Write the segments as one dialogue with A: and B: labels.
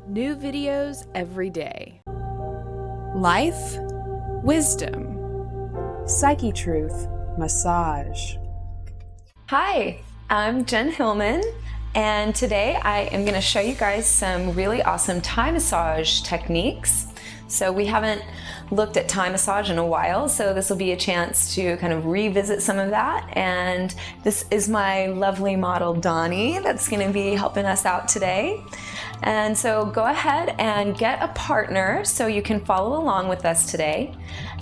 A: New videos every day. Life, wisdom, Psychetruth, massage.
B: Hi, I'm Jen Hilman, and today I am going to show you guys some really awesome Thai massage techniques. So we haven't looked at Thai massage in a while, so this will be a chance to kind of revisit some of that. And this is my lovely model Donnie that's going to be helping us out today. And so go ahead and get a partner so you can follow along with us today,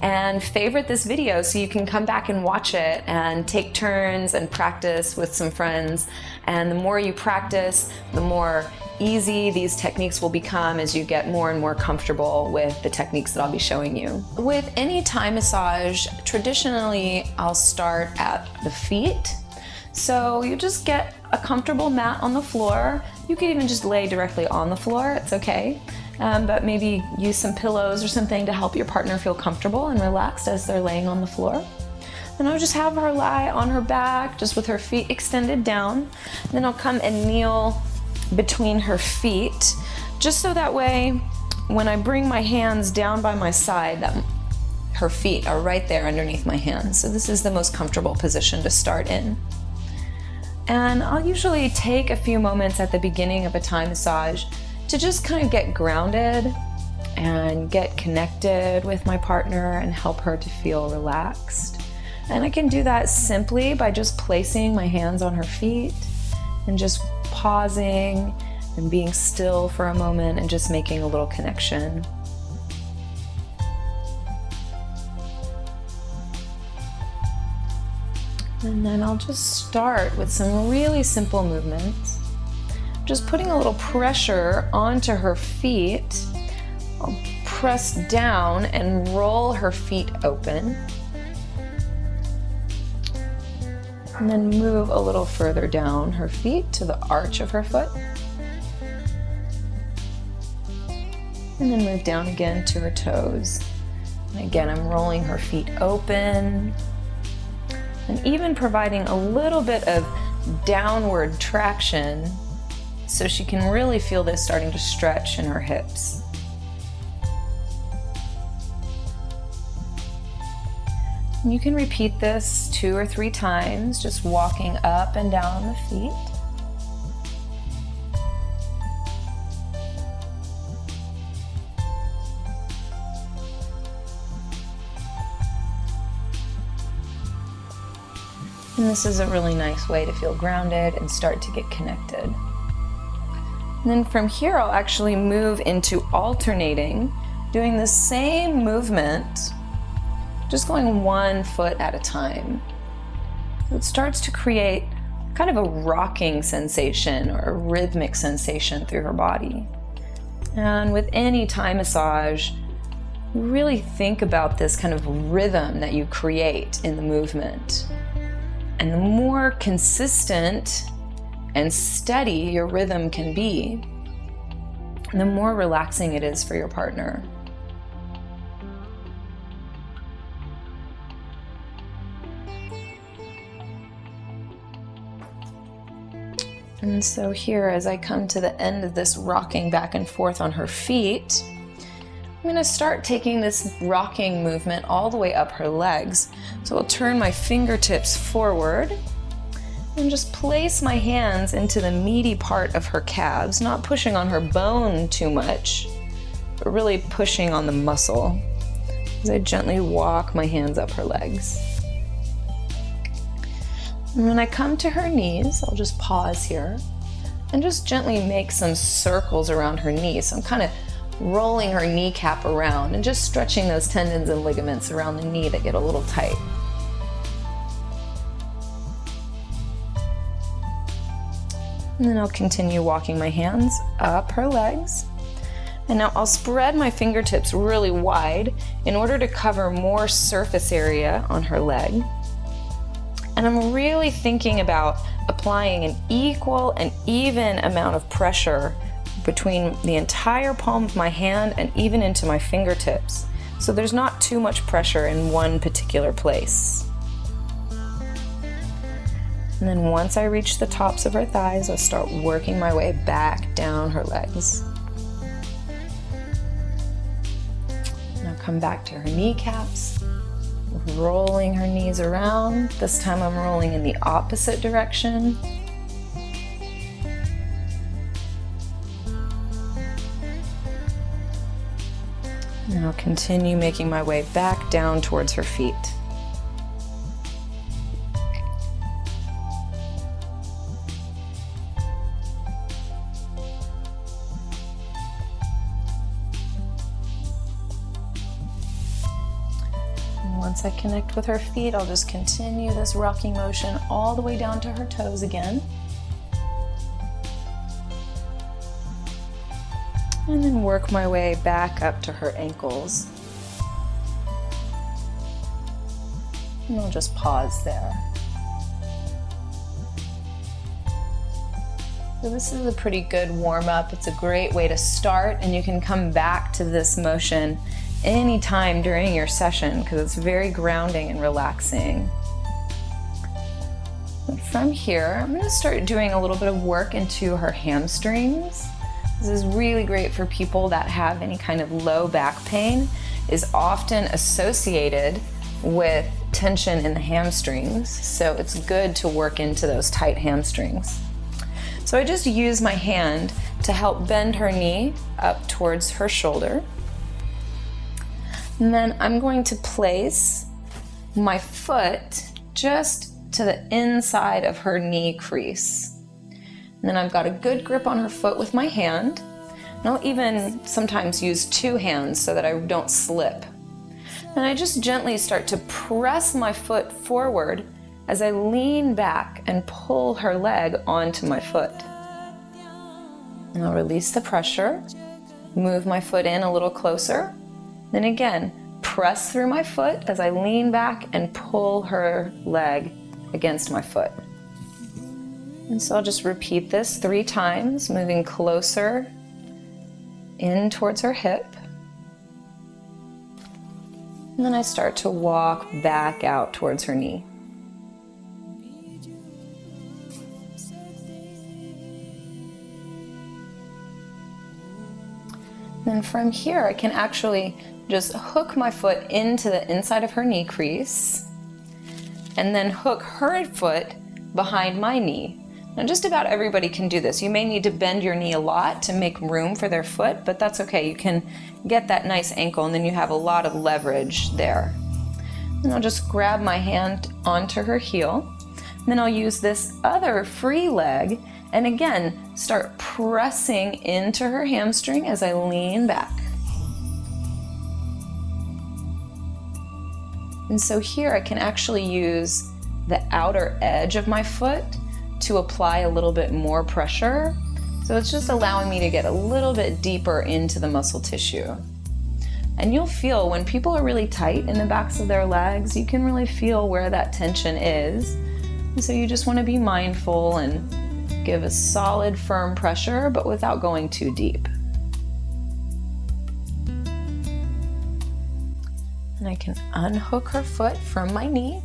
B: and favorite this video so you can come back and watch it and take turns and practice with some friends. And the more you practice, the more easy these techniques will become as you get more and more comfortable with the techniques that I'll be showing you. With any Thai massage, traditionally I'll start at the feet. So you just get a comfortable mat on the floor. You can even just lay directly on the floor, it's okay. But maybe use some pillows or something to help your partner feel comfortable and relaxed as they're laying on the floor. And I'll just have her lie on her back, just with her feet extended down. Then I'll come and kneel between her feet, just so that way when I bring my hands down by my side, that her feet are right there underneath my hands. So this is the most comfortable position to start in. And I'll usually take a few moments at the beginning of a Thai massage to just kind of get grounded and get connected with my partner and help her to feel relaxed. And I can do that simply by just placing my hands on her feet and just pausing and being still for a moment and just making a little connection. And then I'll just start with some really simple movements. Just putting a little pressure onto her feet. I'll press down and roll her feet open. And then move a little further down her feet to the arch of her foot. And then move down again to her toes. And again, I'm rolling her feet open. And even providing a little bit of downward traction so she can really feel this starting to stretch in her hips. And you can repeat this 2 or 3 times, just walking up and down the feet. And this is a really nice way to feel grounded and start to get connected. And then from here, I'll actually move into alternating, doing the same movement, just going 1 foot at a time. So it starts to create kind of a rocking sensation or a rhythmic sensation through her body. And with any Thai massage, really think about this kind of rhythm that you create in the movement. And the more consistent and steady your rhythm can be, the more relaxing it is for your partner. And so here, as I come to the end of this rocking back and forth on her feet, I'm going to start taking this rocking movement all the way up her legs. So I'll turn my fingertips forward and just place my hands into the meaty part of her calves, not pushing on her bone too much, but really pushing on the muscle as I gently walk my hands up her legs. And when I come to her knees, I'll just pause here and just gently make some circles around her knees. So I'm kind of rolling her kneecap around and just stretching those tendons and ligaments around the knee that get a little tight. And then I'll continue walking my hands up her legs. And now I'll spread my fingertips really wide in order to cover more surface area on her leg. And I'm really thinking about applying an equal and even amount of pressure between the entire palm of my hand and even into my fingertips. So there's not too much pressure in one particular place. And then once I reach the tops of her thighs, I'll start working my way back down her legs. Come back to her kneecaps, rolling her knees around. This time I'm rolling in the opposite direction. And I'll continue making my way back down towards her feet. Once I connect with her feet, I'll just continue this rocking motion all the way down to her toes again. And then work my way back up to her ankles. And I'll just pause there. So this is a pretty good warm-up. It's a great way to start, and you can come back to this motion anytime during your session because it's very grounding and relaxing. But from here, I'm going to start doing a little bit of work into her hamstrings. This is really great for people that have any kind of low back pain. Is often associated with tension in the hamstrings, so it's good to work into those tight hamstrings. So I just use my hand to help bend her knee up towards her shoulder. And then I'm going to place my foot just to the inside of her knee crease. And then I've got a good grip on her foot with my hand. And I'll even sometimes use two hands so that I don't slip. And I just gently start to press my foot forward as I lean back and pull her leg onto my foot. And I'll release the pressure, move my foot in a little closer. Then again, press through my foot as I lean back and pull her leg against my foot. And so I'll just repeat this 3 times, moving closer in towards her hip. And then I start to walk back out towards her knee. Then from here, I can actually just hook my foot into the inside of her knee crease and then hook her foot behind my knee. Now just about everybody can do this. You may need to bend your knee a lot to make room for their foot, but that's okay. You can get that nice ankle and then you have a lot of leverage there. And I'll just grab my hand onto her heel. And then I'll use this other free leg and again start pressing into her hamstring as I lean back. And so here I can actually use the outer edge of my foot to apply a little bit more pressure. So it's just allowing me to get a little bit deeper into the muscle tissue. And you'll feel when people are really tight in the backs of their legs, you can really feel where that tension is. And so you just want to be mindful and give a solid, firm pressure, but without going too deep. And I can unhook her foot from my knee.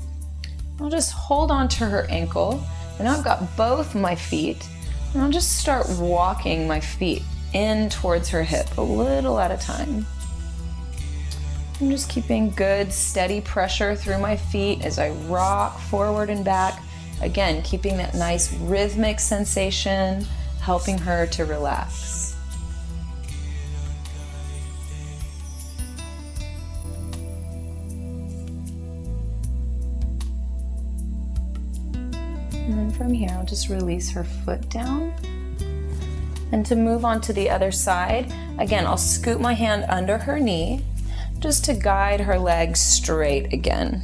B: I'll just hold on to her ankle. And I've got both my feet. And I'll just start walking my feet in towards her hip, a little at a time. I'm just keeping good, steady pressure through my feet as I rock forward and back. Again, keeping that nice rhythmic sensation, helping her to relax. And then from here, I'll just release her foot down. And to move on to the other side, again, I'll scoop my hand under her knee just to guide her leg straight again.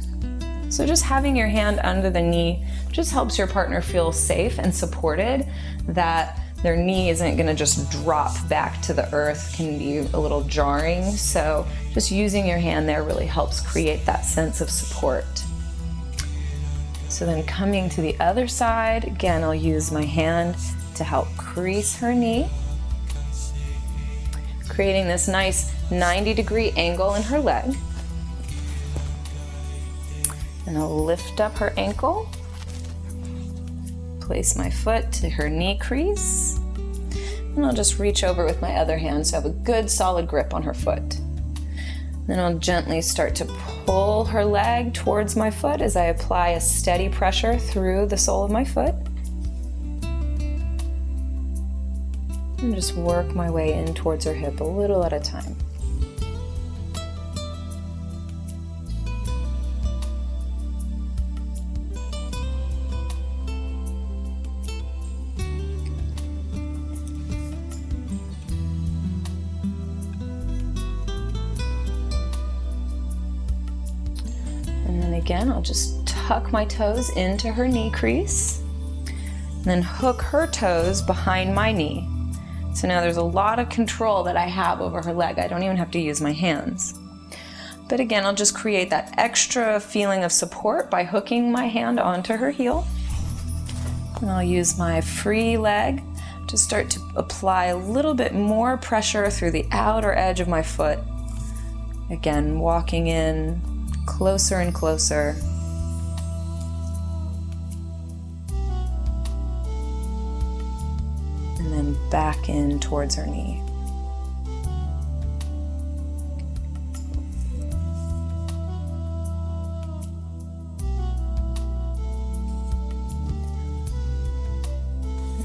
B: So just having your hand under the knee just helps your partner feel safe and supported, that their knee isn't gonna just drop back to the earth, can be a little jarring. So just using your hand there really helps create that sense of support. So then coming to the other side, again, I'll use my hand to help crease her knee, creating this nice 90-degree angle in her leg. And I'll lift up her ankle, place my foot to her knee crease, and I'll just reach over with my other hand so I have a good solid grip on her foot. Then I'll gently start to pull her leg towards my foot as I apply a steady pressure through the sole of my foot. And just work my way in towards her hip a little at a time. And then again, I'll just tuck my toes into her knee crease, and then hook her toes behind my knee. So now there's a lot of control that I have over her leg. I don't even have to use my hands. But again, I'll just create that extra feeling of support by hooking my hand onto her heel. And I'll use my free leg to start to apply a little bit more pressure through the outer edge of my foot. Again, walking in closer and closer. And then back in towards her knee.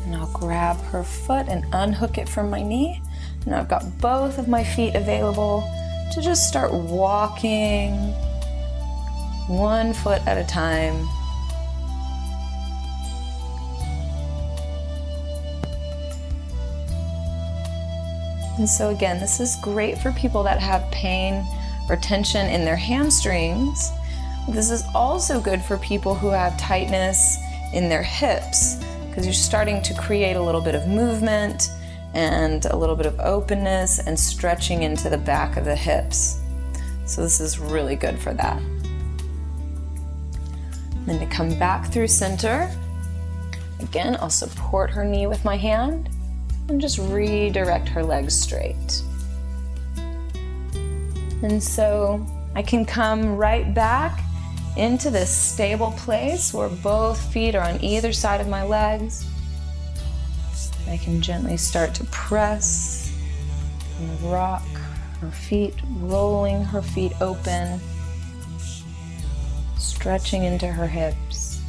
B: And I'll grab her foot and unhook it from my knee. And I've got both of my feet available to just start walking one foot at a time. And so again, this is great for people that have pain or tension in their hamstrings. This is also good for people who have tightness in their hips, because you're starting to create a little bit of movement and a little bit of openness and stretching into the back of the hips. So this is really good for that. Then to come back through center, again, I'll support her knee with my hand and just redirect her legs straight. And so I can come right back into this stable place where both feet are on either side of my legs. I can gently start to press and rock her feet, rolling her feet open, stretching into her hips.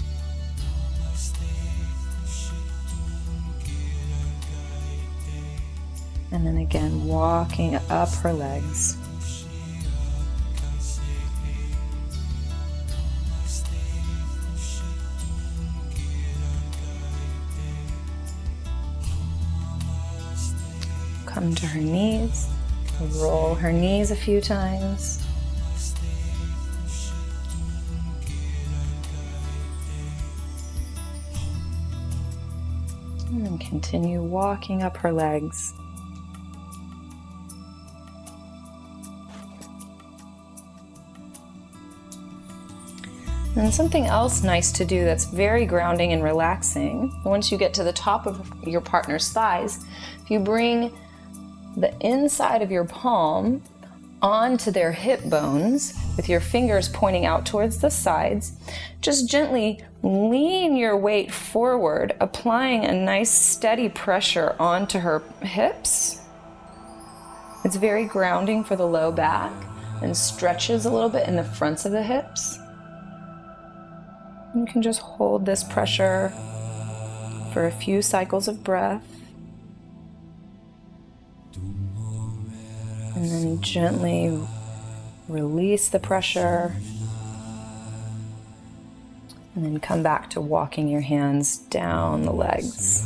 B: And then again, walking up her legs. Come to her knees, roll her knees a few times. And then continue walking up her legs. And something else nice to do that's very grounding and relaxing, once you get to the top of your partner's thighs, if you bring the inside of your palm onto their hip bones with your fingers pointing out towards the sides, just gently lean your weight forward, applying a nice steady pressure onto her hips. It's very grounding for the low back and stretches a little bit in the fronts of the hips. You can just hold this pressure for a few cycles of breath. And then gently release the pressure. And then come back to walking your hands down the legs.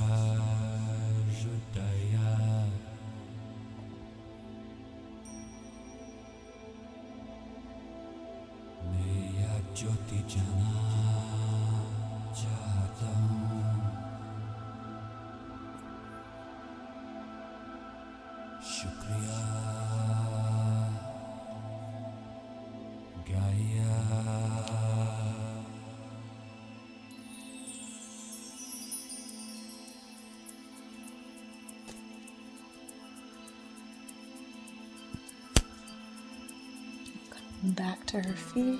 B: Back to her feet.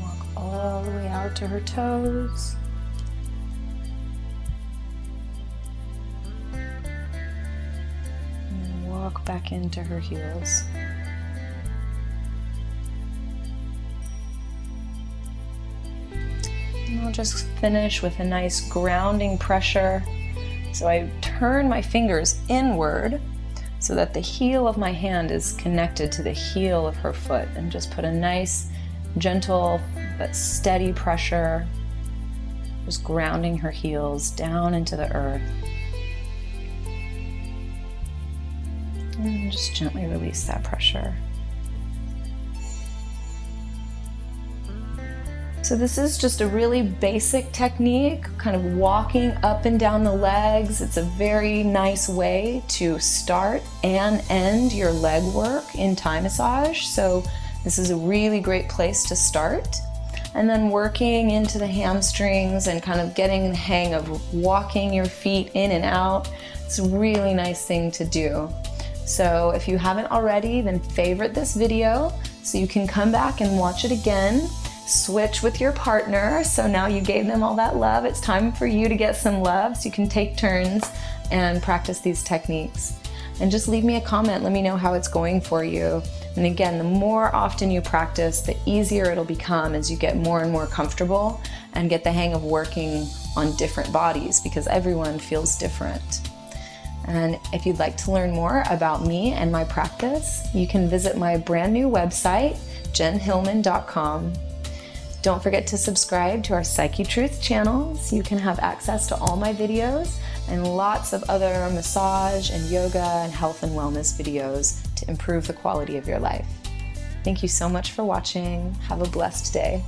B: Walk all the way out to her toes. And then walk back into her heels. And I'll just finish with a nice grounding pressure. So I turn my fingers inward so that the heel of my hand is connected to the heel of her foot, and just put a nice, gentle but steady pressure, just grounding her heels down into the earth. And just gently release that pressure. So this is just a really basic technique, kind of walking up and down the legs. It's a very nice way to start and end your leg work in Thai massage. So this is a really great place to start. And then working into the hamstrings and kind of getting the hang of walking your feet in and out. It's a really nice thing to do. So if you haven't already, then favorite this video so you can come back and watch it again. Switch with your partner. So now you gave them all that love. It's time for you to get some love, so you can take turns and practice these techniques. And just leave me a comment. Let me know how it's going for you. And again, the more often you practice, the easier it'll become as you get more and more comfortable and get the hang of working on different bodies, because everyone feels different. And if you'd like to learn more about me and my practice, you can visit my brand new website, jenhilman.com. Don't forget to subscribe to our Psychetruth channel so you can have access to all my videos and lots of other massage and yoga and health and wellness videos to improve the quality of your life. Thank you so much for watching. Have a blessed day.